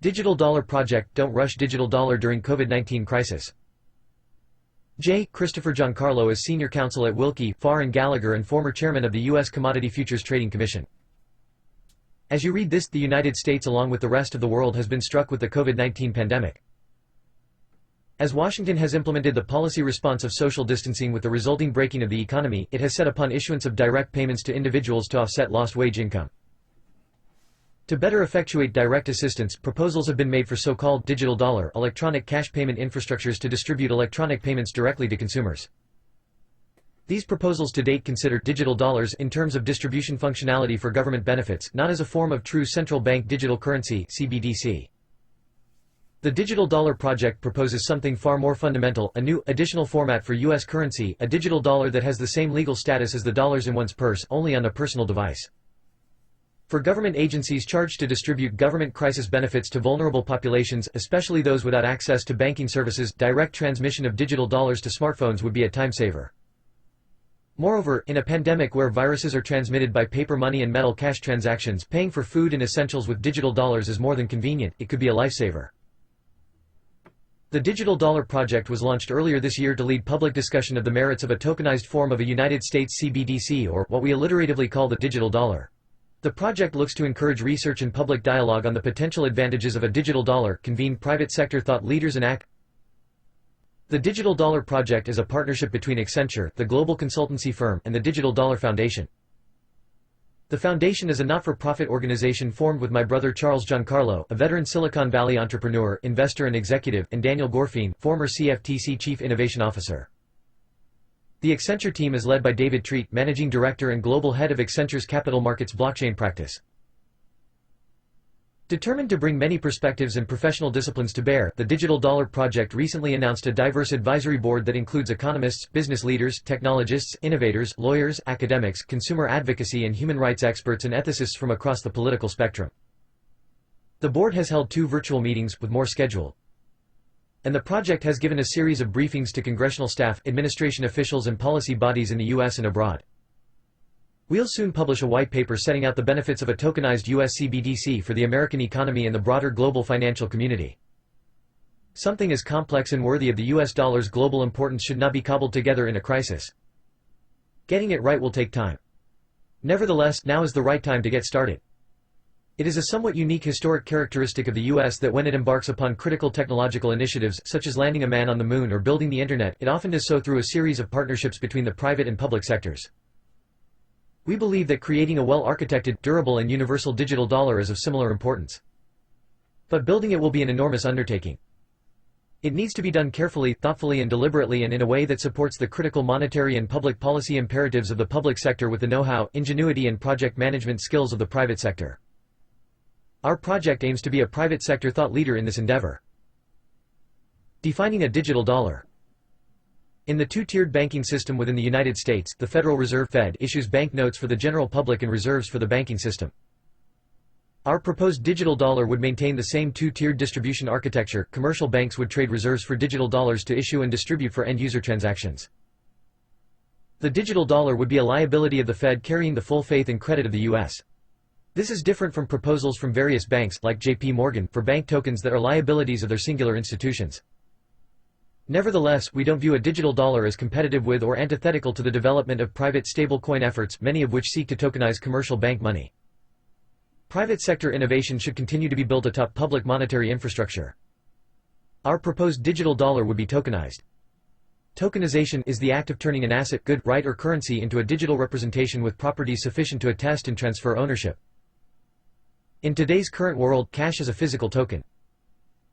Digital Dollar Project – Don't rush digital dollar during COVID-19 crisis. J. Christopher Giancarlo is Senior Counsel at Wilkie, Farr & Gallagher and former Chairman of the U.S. Commodity Futures Trading Commission. As you read this, the United States along with the rest of the world has been struck with the COVID-19 pandemic. As Washington has implemented the policy response of social distancing with the resulting breaking of the economy, it has set upon issuance of direct payments to individuals to offset lost wage income. To better effectuate direct assistance, proposals have been made for so-called digital dollar electronic cash payment infrastructures to distribute electronic payments directly to consumers. These proposals to date consider digital dollars in terms of distribution functionality for government benefits, not as a form of true central bank digital currency (CBDC). The Digital Dollar Project proposes something far more fundamental, a new, additional format for U.S. currency, a digital dollar that has the same legal status as the dollars in one's purse, only on a personal device. For government agencies charged to distribute government crisis benefits to vulnerable populations, especially those without access to banking services, direct transmission of digital dollars to smartphones would be a time saver. Moreover, in a pandemic where viruses are transmitted by paper money and metal cash transactions, paying for food and essentials with digital dollars is more than convenient, it could be a lifesaver. The Digital Dollar Project was launched earlier this year to lead public discussion of the merits of a tokenized form of a United States CBDC, or what we alliteratively call the digital dollar. The project looks to encourage research and public dialogue on the potential advantages of a digital dollar, convene private sector thought leaders and act. The Digital Dollar Project is a partnership between Accenture, the global consultancy firm, and the Digital Dollar Foundation. The foundation is a not-for-profit organization formed with my brother Charles Giancarlo, a veteran Silicon Valley entrepreneur, investor and executive, and Daniel Gorfein, former CFTC Chief Innovation Officer. The Accenture team is led by David Treat, Managing Director and Global Head of Accenture's Capital Markets Blockchain Practice. Determined to bring many perspectives and professional disciplines to bear, the Digital Dollar Project recently announced a diverse advisory board that includes economists, business leaders, technologists, innovators, lawyers, academics, consumer advocacy and human rights experts and ethicists from across the political spectrum. The board has held 2 virtual meetings, with more scheduled. And the project has given a series of briefings to congressional staff, administration officials and policy bodies in the U.S. and abroad. We'll soon publish a white paper setting out the benefits of a tokenized U.S. CBDC for the American economy and the broader global financial community. Something as complex and worthy of the U.S. dollar's global importance should not be cobbled together in a crisis. Getting it right will take time. Nevertheless, now is the right time to get started. It is a somewhat unique historic characteristic of the U.S. that when it embarks upon critical technological initiatives, such as landing a man on the moon or building the Internet, it often does so through a series of partnerships between the private and public sectors. We believe that creating a well-architected, durable and universal digital dollar is of similar importance. But building it will be an enormous undertaking. It needs to be done carefully, thoughtfully and deliberately and in a way that supports the critical monetary and public policy imperatives of the public sector with the know-how, ingenuity and project management skills of the private sector. Our project aims to be a private sector thought leader in this endeavor. Defining a digital dollar. In the 2-tiered banking system within the United States, the Federal Reserve Fed issues banknotes for the general public and reserves for the banking system. Our proposed digital dollar would maintain the same 2-tiered distribution architecture. Commercial banks would trade reserves for digital dollars to issue and distribute for end-user transactions. The digital dollar would be a liability of the Fed carrying the full faith and credit of the U.S. This is different from proposals from various banks, like J.P. Morgan, for bank tokens that are liabilities of their singular institutions. Nevertheless, we don't view a digital dollar as competitive with or antithetical to the development of private stablecoin efforts, many of which seek to tokenize commercial bank money. Private sector innovation should continue to be built atop public monetary infrastructure. Our proposed digital dollar would be tokenized. Tokenization is the act of turning an asset, good, right or currency into a digital representation with properties sufficient to attest and transfer ownership. In today's current world, cash is a physical token.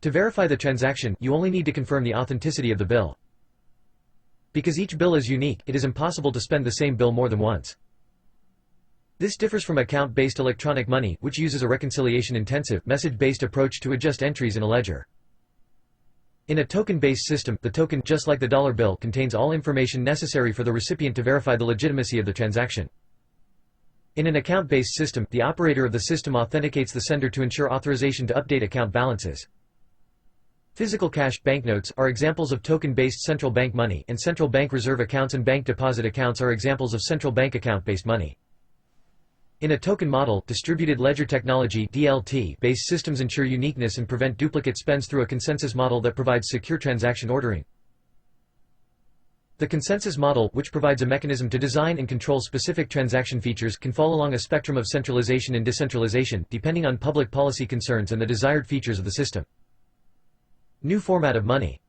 To verify the transaction, you only need to confirm the authenticity of the bill. Because each bill is unique, it is impossible to spend the same bill more than once. This differs from account-based electronic money, which uses a reconciliation-intensive, message-based approach to adjust entries in a ledger. In a token-based system, the token, just like the dollar bill, contains all information necessary for the recipient to verify the legitimacy of the transaction. In an account-based system, the operator of the system authenticates the sender to ensure authorization to update account balances. Physical cash, banknotes, are examples of token-based central bank money, and central bank reserve accounts and bank deposit accounts are examples of central bank account-based money. In a token model, distributed ledger technology (DLT)-based systems ensure uniqueness and prevent duplicate spends through a consensus model that provides secure transaction ordering. The consensus model, which provides a mechanism to design and control specific transaction features, can fall along a spectrum of centralization and decentralization, depending on public policy concerns and the desired features of the system. New format of money.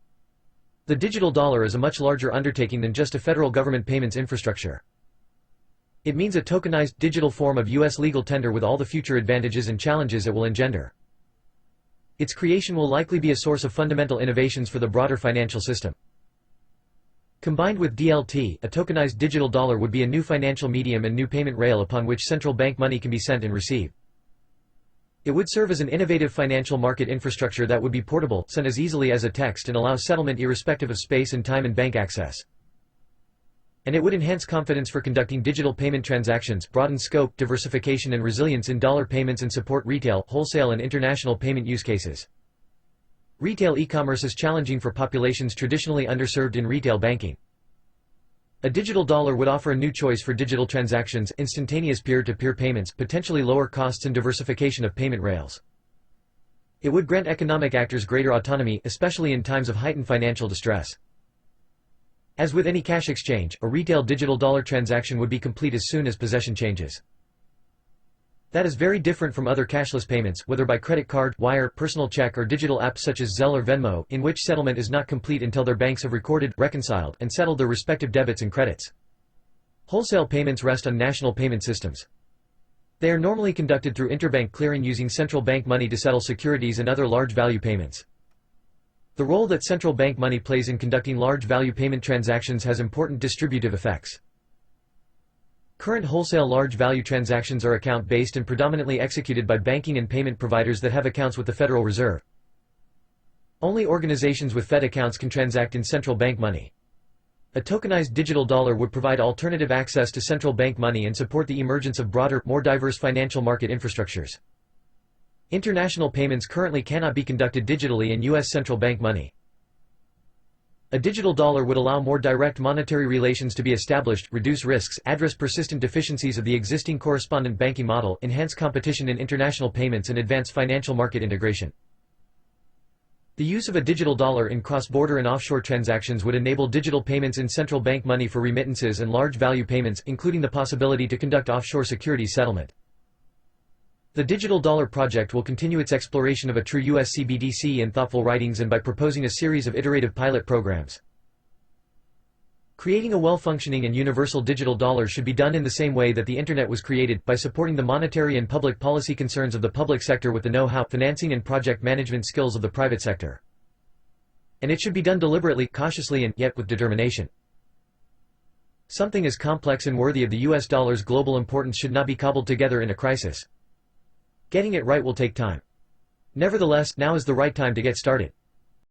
The digital dollar is a much larger undertaking than just a federal government payments infrastructure. It means a tokenized, digital form of U.S. legal tender with all the future advantages and challenges it will engender. Its creation will likely be a source of fundamental innovations for the broader financial system. Combined with DLT, a tokenized digital dollar would be a new financial medium and new payment rail upon which central bank money can be sent and received. It would serve as an innovative financial market infrastructure that would be portable, sent as easily as a text, and allow settlement irrespective of space and time and bank access. And it would enhance confidence for conducting digital payment transactions, broaden scope, diversification and resilience in dollar payments, and support retail, wholesale and international payment use cases. Retail e-commerce is challenging for populations traditionally underserved in retail banking. A digital dollar would offer a new choice for digital transactions, instantaneous peer-to-peer payments, potentially lower costs and diversification of payment rails. It would grant economic actors greater autonomy, especially in times of heightened financial distress. As with any cash exchange, a retail digital dollar transaction would be complete as soon as possession changes. That is very different from other cashless payments, whether by credit card, wire, personal check or digital apps such as Zelle or Venmo, in which settlement is not complete until their banks have recorded, reconciled, and settled their respective debits and credits. Wholesale payments rest on national payment systems. They are normally conducted through interbank clearing using central bank money to settle securities and other large value payments. The role that central bank money plays in conducting large value payment transactions has important distributive effects. Current wholesale large value transactions are account-based and predominantly executed by banking and payment providers that have accounts with the Federal Reserve. Only organizations with Fed accounts can transact in central bank money. A tokenized digital dollar would provide alternative access to central bank money and support the emergence of broader, more diverse financial market infrastructures. International payments currently cannot be conducted digitally in U.S. central bank money. A digital dollar would allow more direct monetary relations to be established, reduce risks, address persistent deficiencies of the existing correspondent banking model, enhance competition in international payments and advance financial market integration. The use of a digital dollar in cross-border and offshore transactions would enable digital payments in central bank money for remittances and large value payments, including the possibility to conduct offshore securities settlement. The Digital Dollar Project will continue its exploration of a true U.S. CBDC in thoughtful writings and by proposing a series of iterative pilot programs. Creating a well-functioning and universal digital dollar should be done in the same way that the Internet was created, by supporting the monetary and public policy concerns of the public sector with the know-how, financing and project management skills of the private sector. And it should be done deliberately, cautiously and, yet, with determination. Something as complex and worthy of the U.S. dollar's global importance should not be cobbled together in a crisis. Getting it right will take time. Nevertheless, now is the right time to get started.